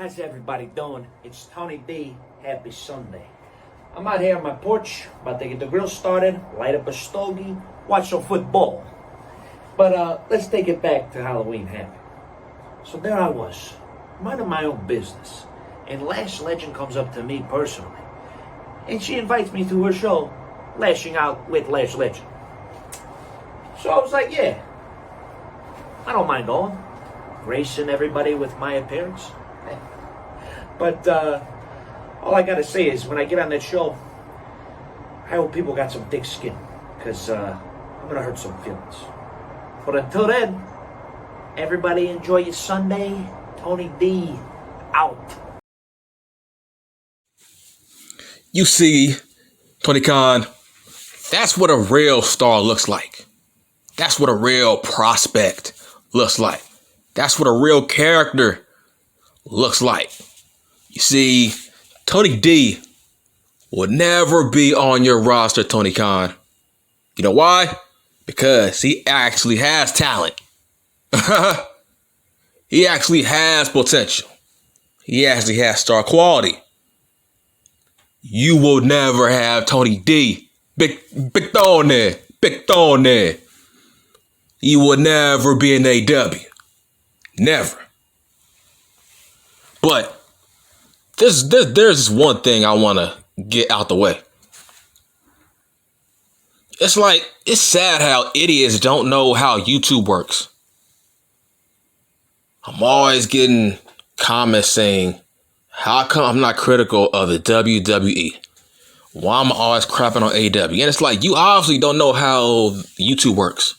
How's everybody doing? It's Tony D. Happy Sunday. I'm out here on my porch, about to get the grill started, light up a stogie, watch some football. But let's take it back to Halloween Happy. So there I was, minding my own business, and Lash Legend comes up to me personally, and she invites me to her show, Lashing Out with Lash Legend. So I was like, yeah, I don't mind going, gracing everybody with my appearance. But all I gotta say is, when I get on that show, I hope people got some thick skin, because I'm gonna hurt some feelings. But until then, everybody enjoy your Sunday. Tony D, out. You see, Tony Khan, that's what a real star looks like. That's what a real prospect looks like. That's what a real character looks like. You see, Tony D will never be on your roster, Tony Khan. You know why? Because he actually has talent. He actually has potential. He actually has star quality. You will never have Tony D. Big throne there. Big throne there. You will never be in AEW. Never. But there's one thing I want to get out the way. It's sad how idiots don't know how YouTube works. I'm always getting comments saying, how come I'm not critical of the WWE? Why am I always crapping on AEW? And it's like, you obviously don't know how YouTube works.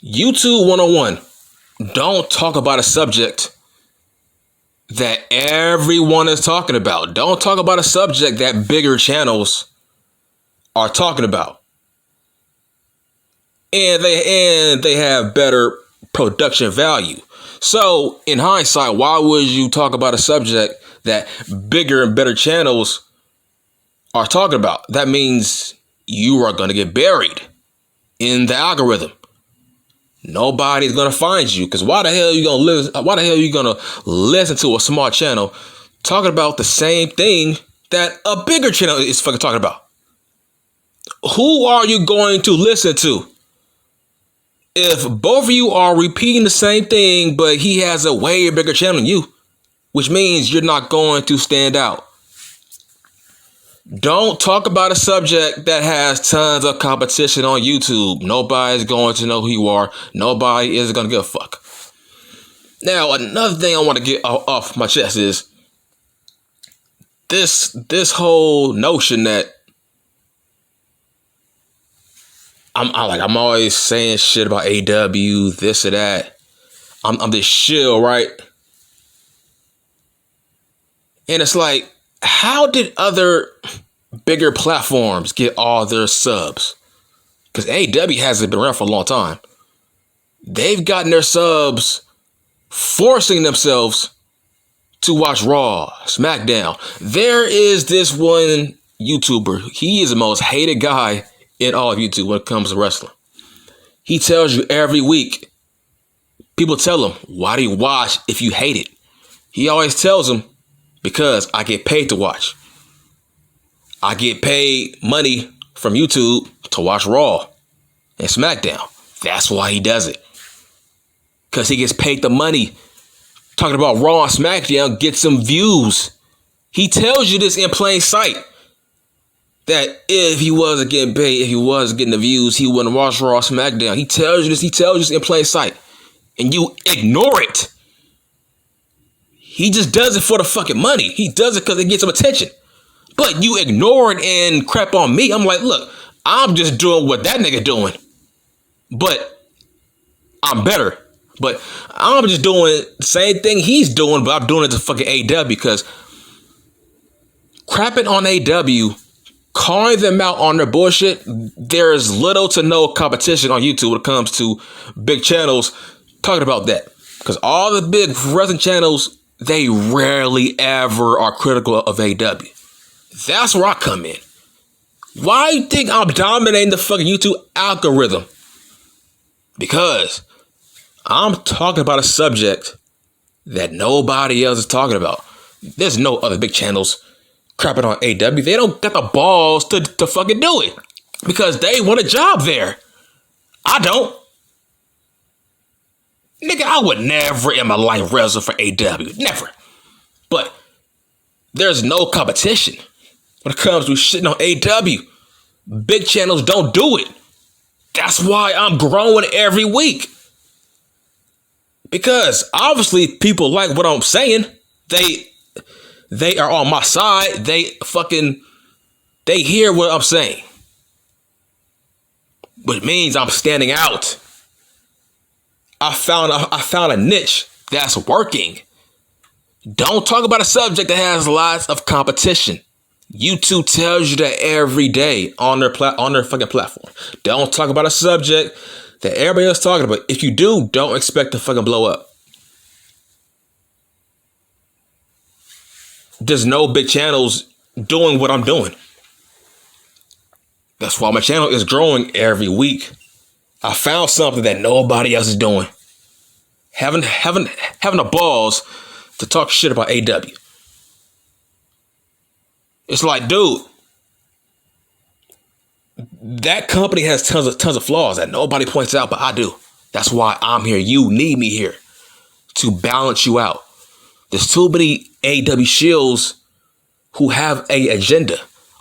YouTube 101. Don't talk about a subject that everyone is talking about. Don't talk about a subject that bigger channels are talking about. And they have better production value. So in hindsight, why would you talk about a subject that bigger and better channels are talking about? That means you are going to get buried in the algorithm. Nobody's gonna find you, because why the hell are you gonna listen? Why the hell are you gonna listen to a small channel talking about the same thing that a bigger channel is fucking talking about? Who are you going to listen to? If both of you are repeating the same thing, but he has a way bigger channel than you, which means you're not going to stand out. Don't talk about a subject that has tons of competition on YouTube. Nobody's going to know who you are. Nobody is going to give a fuck. Now, another thing I want to get off my chest is this whole notion that I'm always saying shit about AEW, this or that. I'm this shill, right? And it's like, how did other bigger platforms get all their subs? Because AEW hasn't been around for a long time. They've gotten their subs forcing themselves to watch Raw, SmackDown. There is this one YouTuber. He is the most hated guy in all of YouTube when it comes to wrestling. He tells you every week. People tell him, why do you watch if you hate it? He always tells them, because I get paid to watch. I get paid money from YouTube to watch Raw and SmackDown. That's why he does it. Because he gets paid the money. Talking about Raw and SmackDown, get some views. He tells you this in plain sight. That if he wasn't getting paid, if he wasn't getting the views, he wouldn't watch Raw or SmackDown. He tells you this. He tells you this in plain sight. And you ignore it. He just does it for the fucking money. He does it because it gets some attention. But you ignore it and crap on me. I'm like, look, I'm just doing what that nigga doing. But I'm better. But I'm just doing the same thing he's doing, but I'm doing it to fucking AEW, because crapping on AEW, calling them out on their bullshit, there's little to no competition on YouTube when it comes to big channels talking about that. Because all the big wrestling channels, they rarely ever are critical of AEW. That's where I come in. Why do you think I'm dominating the fucking YouTube algorithm? Because I'm talking about a subject that nobody else is talking about. There's no other big channels crapping on AEW. They don't got the balls to fucking do it because they want a job there. I don't. Nigga, I would never in my life wrestle for AEW. Never. But there's no competition when it comes to shitting on AEW. Big channels don't do it. That's why I'm growing every week. Because obviously people like what I'm saying. They are on my side. They hear what I'm saying. Which means I'm standing out. I found a niche that's working. Don't talk about a subject that has lots of competition. YouTube tells you that every day on their fucking platform. Don't talk about a subject that everybody else is talking about. If you do, don't expect to fucking blow up. There's no big channels doing what I'm doing. That's why my channel is growing every week. I found something that nobody else is doing. Having the balls to talk shit about AEW. It's like, dude, that company has tons of flaws that nobody points out, but I do. That's why I'm here. You need me here to balance you out. There's too many AEW shills who have a agenda,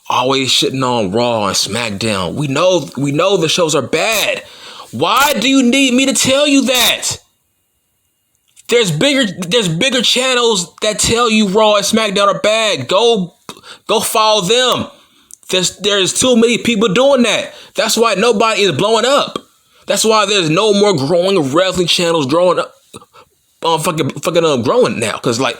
always shitting on Raw and SmackDown. We know the shows are bad. Why do you need me to tell you that? There's bigger channels that tell you Raw and SmackDown are bad. Go follow them. There's too many people doing that. That's why nobody is blowing up. That's why there's no more growing wrestling channels growing up, growing now. Because like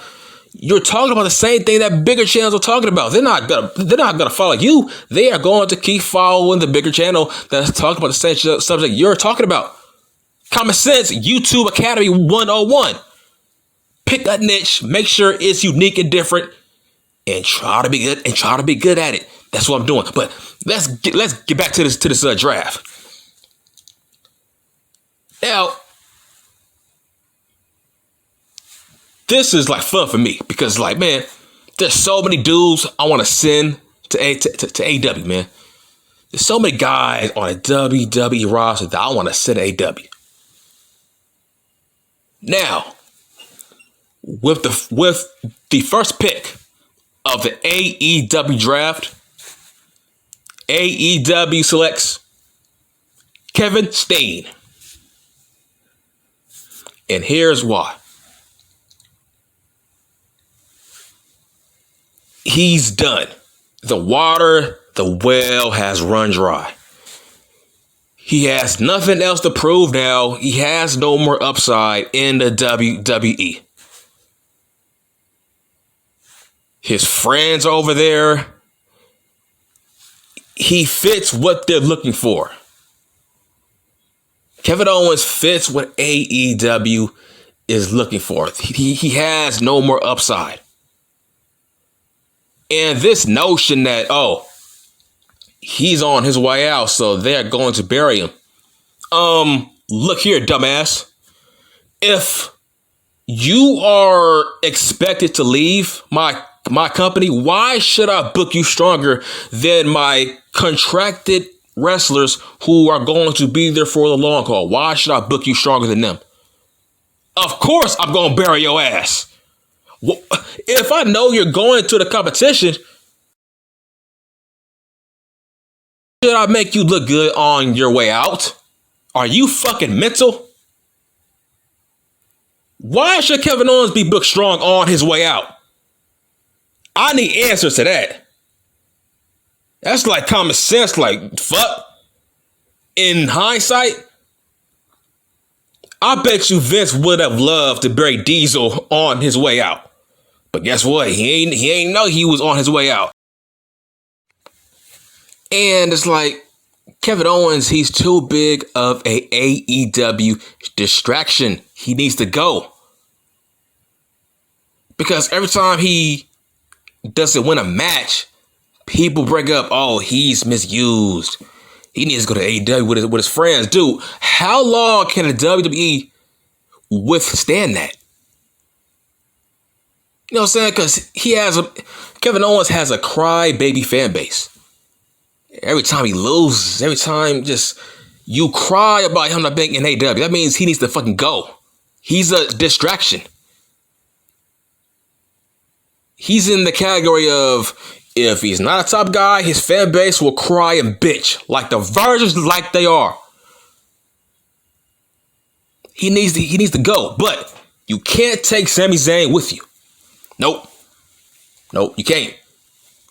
you're talking about the same thing that bigger channels are talking about. They're not gonna follow you. They are going to keep following the bigger channel that's talking about the same subject you're talking about. Common sense, YouTube Academy 101. Pick a niche, make sure it's unique and different, and try to be good at it. That's what I'm doing. But let's get back to this draft. Now, this is like fun for me because like, man, there's so many dudes I want to send to AEW, man. There's so many guys on a WWE roster that I want to send to AEW. Now, with the first pick of the AEW draft, AEW selects Kevin Steen. And here's why. He's done. The well has run dry. He has nothing else to prove now. He has no more upside in the WWE. His friends over there, he fits what they're looking for. Kevin Owens fits what AEW is looking for. He has no more upside. And this notion that, he's on his way out, so they're going to bury him. Look here, dumbass. If you are expected to leave my company, why should I book you stronger than my contracted wrestlers who are going to be there for the long haul? Why should I book you stronger than them? Of course I'm going to bury your ass. If I know you're going to the competition, should I make you look good on your way out? Are you fucking mental? Why should Kevin Owens be booked strong on his way out? I need answers to that. That's like common sense, like fuck. In hindsight, I bet you Vince would have loved to bury Diesel on his way out. But guess what? He ain't know he was on his way out. And it's like Kevin Owens, he's too big of a AEW distraction. He needs to go. Because every time he doesn't win a match, people bring up, he's misused. He needs to go to AEW with his friends. Dude, how long can the WWE withstand that? You know what I'm saying? Because Kevin Owens has a crybaby fan base. Every time he loses, every time just you cry about him not being in AEW, that means he needs to fucking go. He's a distraction. He's in the category of, if he's not a top guy, his fan base will cry and bitch like the Virgins like they are. He needs to go, but you can't take Sami Zayn with you. Nope, you can't.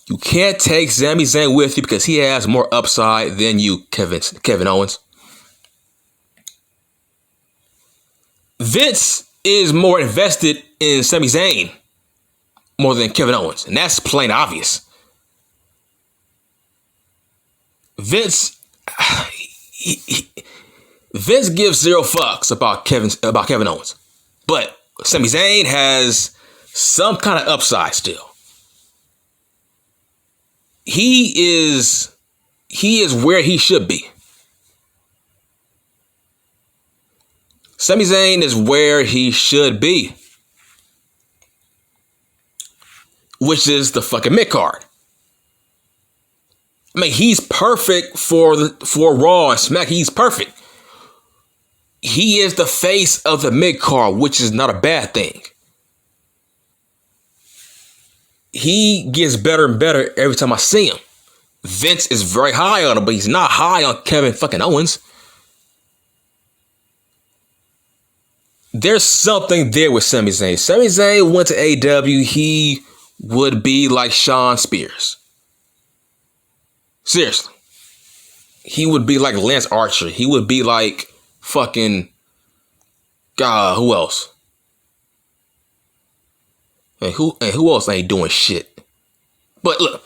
You can't take Sami Zayn with you because he has more upside than you, Kevin Owens. Vince is more invested in Sami Zayn more than Kevin Owens, and that's plain obvious. Vince gives zero fucks about Kevin Owens, but Sami Zayn has some kind of upside still. He is where he should be. Sami Zayn is where he should be, which is the fucking mid card. I mean, he's perfect for Raw and Smack. He's perfect. He is the face of the mid card, which is not a bad thing. He gets better and better every time I see him. Vince is very high on him, but he's not high on Kevin fucking Owens. There's something there with Sami Zayn. Sami Zayn went to AEW, he would be like Shawn Spears. Seriously. He would be like Lance Archer. He would be like fucking, God, who else? And who else ain't doing shit? But look,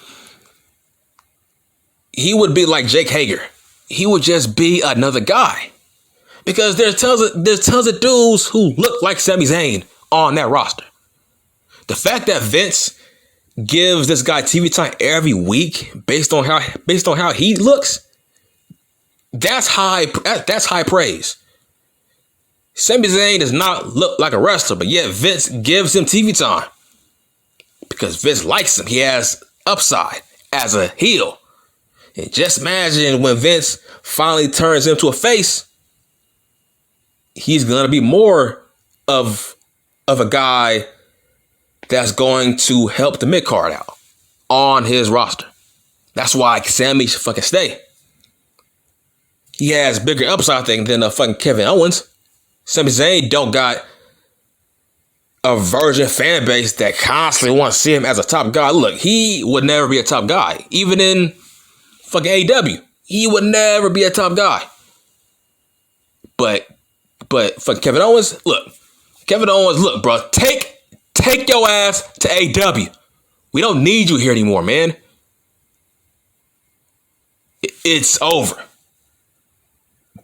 he would be like Jake Hager. He would just be another guy. Because there's tons of dudes who look like Sami Zayn on that roster. The fact that Vince gives this guy TV time every week based on how he looks, that's high praise. Sami Zayn does not look like a wrestler, but yet Vince gives him TV time because Vince likes him. He has upside as a heel. And just imagine when Vince finally turns him to a face, he's going to be more of a guy that's going to help the mid-card out on his roster. That's why Sami should fucking stay. He has bigger upside thing than a fucking Kevin Owens. Sami Zayn don't got a virgin fan base that constantly wants to see him as a top guy. Look, he would never be a top guy. Even in fucking AEW, he would never be a top guy. But for Kevin Owens, look, bro, take your ass to AEW. We don't need you here anymore, man. It's over.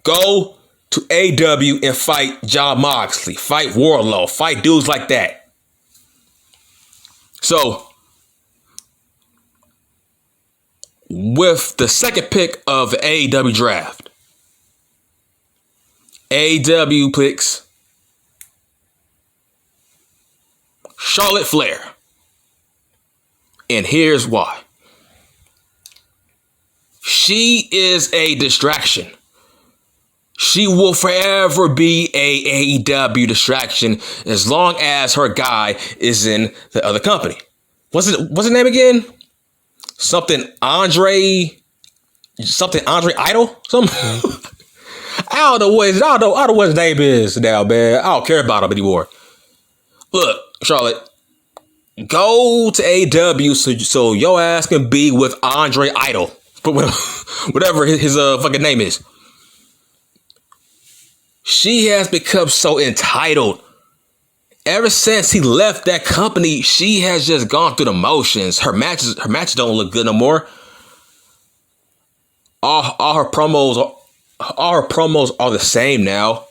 Go to AEW and fight Jon Moxley, fight Wardlow, fight dudes like that. So, with the second pick of the AEW draft, AEW picks Charlotte Flair. And here's why. She is a distraction. She will forever be a AEW distraction as long as her guy is in the other company. What's his name again? Something Andre Idol? Something. I don't know what his name is now, man. I don't care about him anymore. Look, Charlotte, go to AEW so your ass can be with Andre Idol, whatever his fucking name is. She has become so entitled. Ever since he left that company, she has just gone through the motions. Her matches don't look good no more. All her promos are the same now.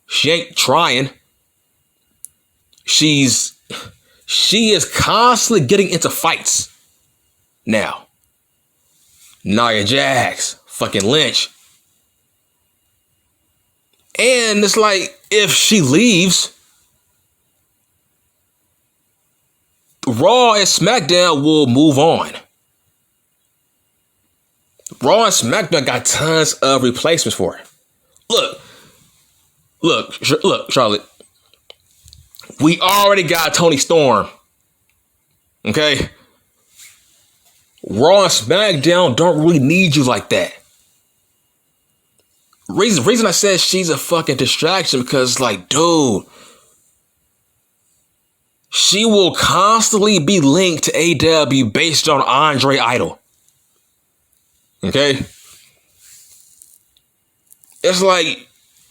She ain't trying. She is constantly getting into fights now. Nia Jax, fucking Lynch. And it's like, if she leaves, Raw and SmackDown will move on. Raw and SmackDown got tons of replacements for it. Look, Charlotte. We already got Tony Storm. Okay? Raw and SmackDown don't really need you like that. Reason I said she's a fucking distraction because, like, dude, she will constantly be linked to AEW based on Andre Idol. Okay? It's like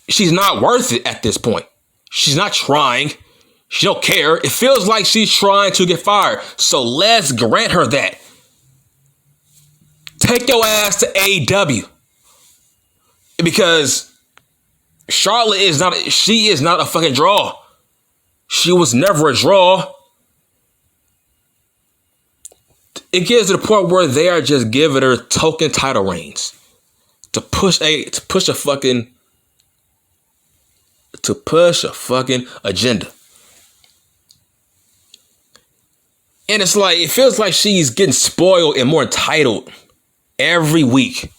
she's not worth it at this point. She's not trying. She don't care. It feels like she's trying to get fired. So let's grant her that. Take your ass to AEW. Because Charlotte is not a fucking draw. She was never a draw. It gets to the point where they are just giving her token title reigns to push a fucking agenda. And it's like, it feels like she's getting spoiled and more entitled every week.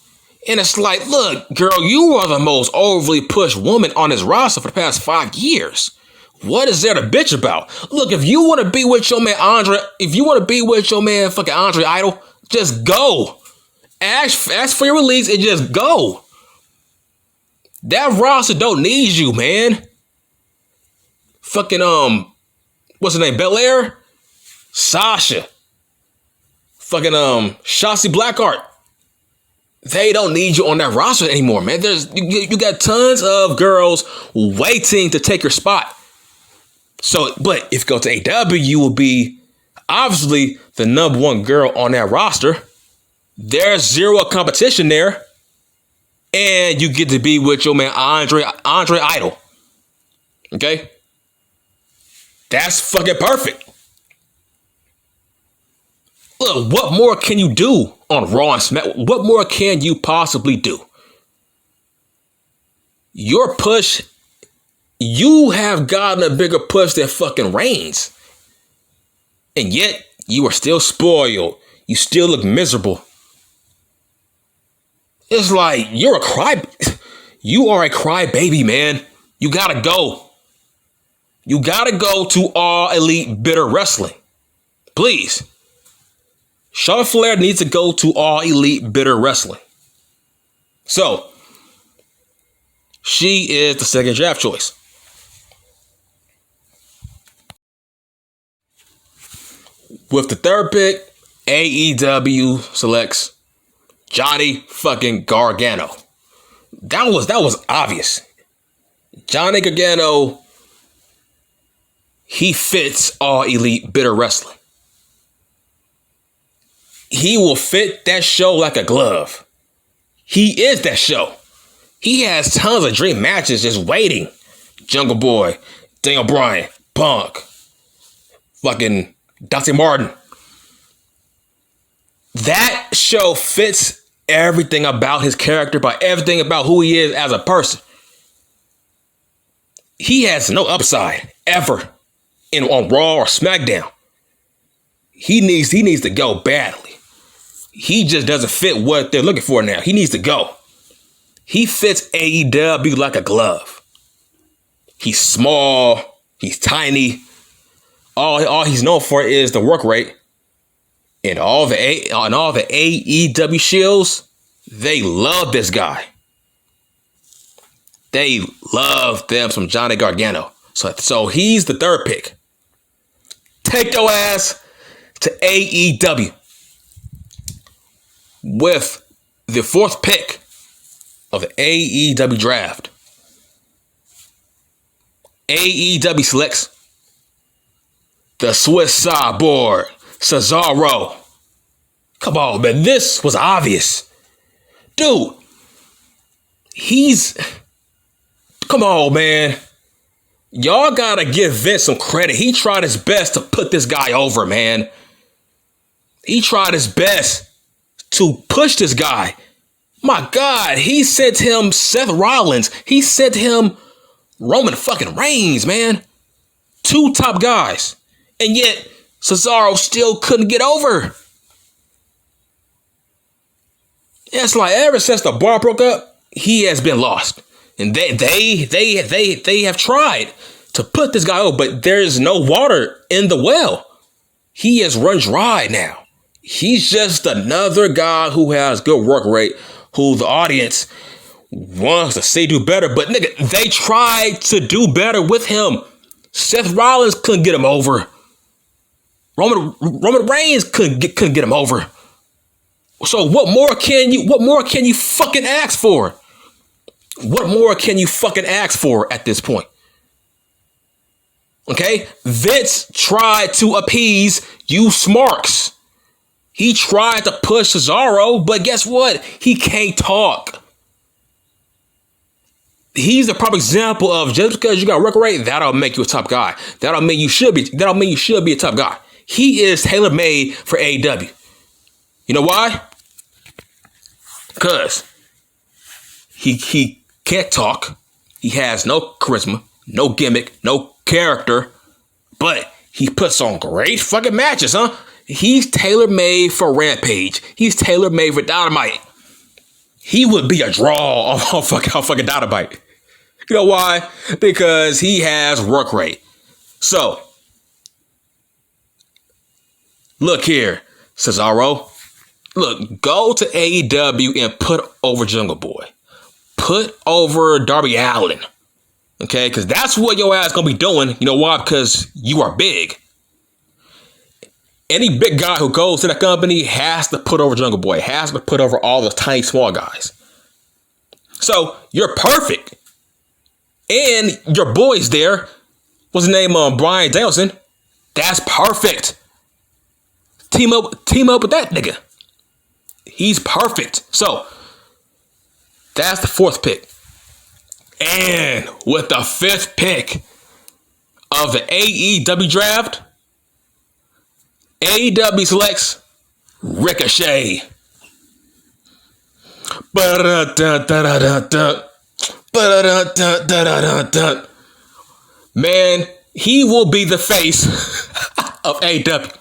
And it's like, look, girl, you are the most overly pushed woman on this roster for the past 5 years. What is there to bitch about? Look, if you want to be with your man fucking Andre Idol, just go. Ask for your release and just go. That roster don't need you, man. Fucking, what's her name? Belair? Sasha. Fucking, Shotzi Blackheart. They don't need you on that roster anymore, man. You got tons of girls waiting to take your spot. So, but if you go to AEW, you will be obviously the number one girl on that roster. There's zero competition there. And you get to be with your man Andre Idol. Okay? That's fucking perfect. Look, what more can you do on Raw and SmackDown? What more can you possibly do? Your push, you have gotten a bigger push than fucking Reigns. And yet, you are still spoiled. You still look miserable. It's like, you are a crybaby, man. You gotta go. You gotta go to All Elite Bitter Wrestling. Please. Charlotte Flair needs to go to All Elite Bitter Wrestling. So, she is the second draft choice. With the third pick, AEW selects Johnny fucking Gargano. That was obvious. Johnny Gargano, he fits All Elite Bitter Wrestling. He will fit that show like a glove. He is that show. He has tons of dream matches just waiting. Jungle Boy, Daniel Bryan, Punk, fucking Dante Martin. That show fits everything about his character, but everything about who he is as a person. He has no upside ever on Raw or SmackDown. He needs to go badly. He just doesn't fit what they're looking for now. He needs to go. He fits AEW like a glove. He's small. He's tiny. All he's known for is the work rate. And all the AEW shields, they love this guy. They love them some Johnny Gargano. So he's the third pick. Take your ass to AEW. With the fourth pick of the AEW draft, AEW selects the Swiss Cyborg, Cesaro. Come on, man. This was obvious. Dude, come on, man. Y'all gotta give Vince some credit. He tried his best to put this guy over, man. He tried his best to push this guy. My God, he sent him Seth Rollins. He sent him Roman fucking Reigns, man. Two top guys. And yet, Cesaro still couldn't get over. It's like ever since the bar broke up, he has been lost. And they have tried to put this guy over, but there's no water in the well. He has run dry now. He's just another guy who has good work rate, who the audience wants to see do better. But nigga, they tried to do better with him. Seth Rollins couldn't get him over. Roman Reigns couldn't get him over. So what more can you fucking ask for? What more can you fucking ask for at this point? Okay? Vince tried to appease you smarks. He tried to push Cesaro, but guess what? He can't talk. He's a proper example of just because you got work rate, that'll make you a top guy. That'll mean you should be a top guy. He is tailor-made for AEW. You know why? Because he can't talk. He has no charisma, no gimmick, no character, but he puts on great fucking matches, huh? He's tailor-made for Rampage. He's tailor-made for Dynamite. He would be a draw on fucking Dynamite. You know why? Because he has work rate. So, look here, Cesaro. Look, go to AEW and put over Jungle Boy. Put over Darby Allin. Okay? Because that's what your ass gonna be doing. You know why? Because you are big. Any big guy who goes to that company has to put over Jungle Boy. Has to put over all the tiny, small guys. So, you're perfect. And your boy's there. What's his name? Bryan Danielson. That's perfect. Team up with that nigga. He's perfect. So, that's the fourth pick. And with the fifth pick of the AEW draft, AEW selects Ricochet. Man, he will be the face of AEW.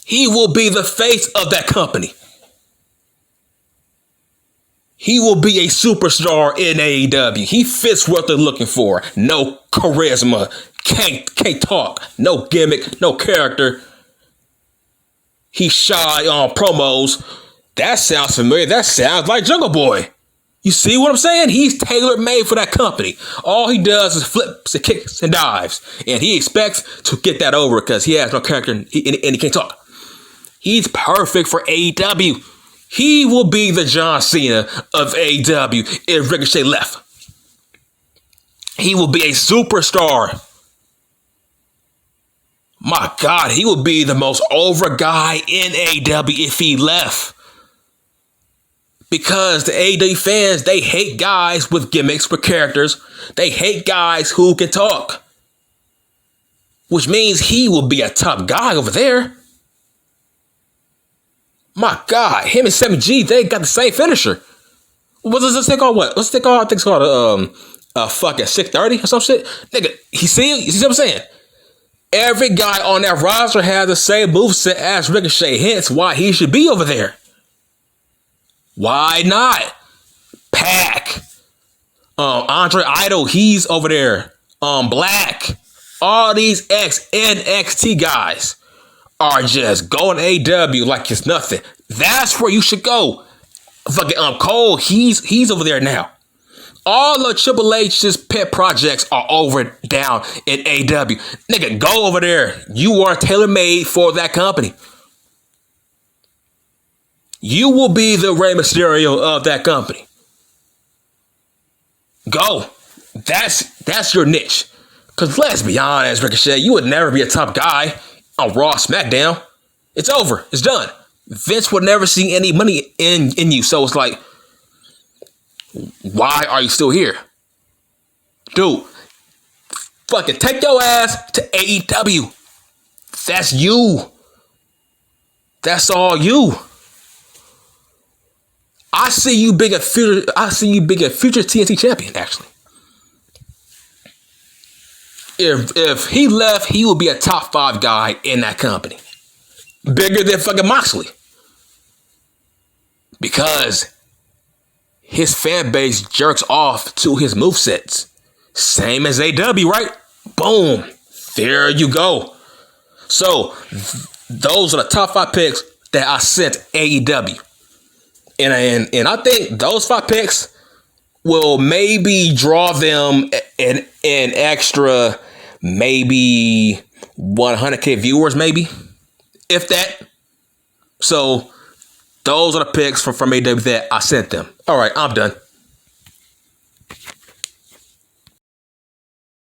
He will be the face of that company. He will be a superstar in AEW. He fits what they're looking for. No charisma, can't talk, no gimmick, no character. He's shy on promos. That sounds familiar. That sounds like Jungle Boy. You see what I'm saying? He's tailor-made for that company. All he does is flips and kicks and dives. And he expects to get that over because he has no character and he can't talk. He's perfect for AEW. He will be the John Cena of AEW if Ricochet left. He will be a superstar. My God, he will be the most over guy in AEW if he left. Because the AEW fans, they hate guys with gimmicks, with characters. They hate guys who can talk. Which means he will be a top guy over there. My God, him and Sammy G, they got the same finisher. What's this thing called? What? What's this thing called? I think it's called fucking 630 or some shit. Nigga, you see what I'm saying? Every guy on that roster has the same moveset as Ricochet, hence why he should be over there. Why not? Pac. Andre Idol, he's over there. Black. All these ex-NXT guys are just going AEW like it's nothing. That's where you should go. Fucking Cole, he's over there now. All of Triple H's pet projects are over down in AEW. Nigga, go over there. You are tailor-made for that company. You will be the Rey Mysterio of that company. Go. That's your niche. Because let's be honest, Ricochet, you would never be a top guy on Raw, SmackDown. It's over. It's done. Vince would never see any money in you. So it's like, why are you still here? Dude, fucking take your ass to AEW. That's you. That's all you. I see you being a future TNT champion, actually. If he left, he would be a top 5 guy in that company. Bigger than fucking Moxley. Because his fan base jerks off to his movesets. Same as AEW, right? Boom. There you go. So, those are the top 5 picks that I sent AEW. And I think those 5 picks will maybe draw them an extra maybe 100K viewers, maybe. If that. So, those are the picks from AEW that I sent them. All right, I'm done.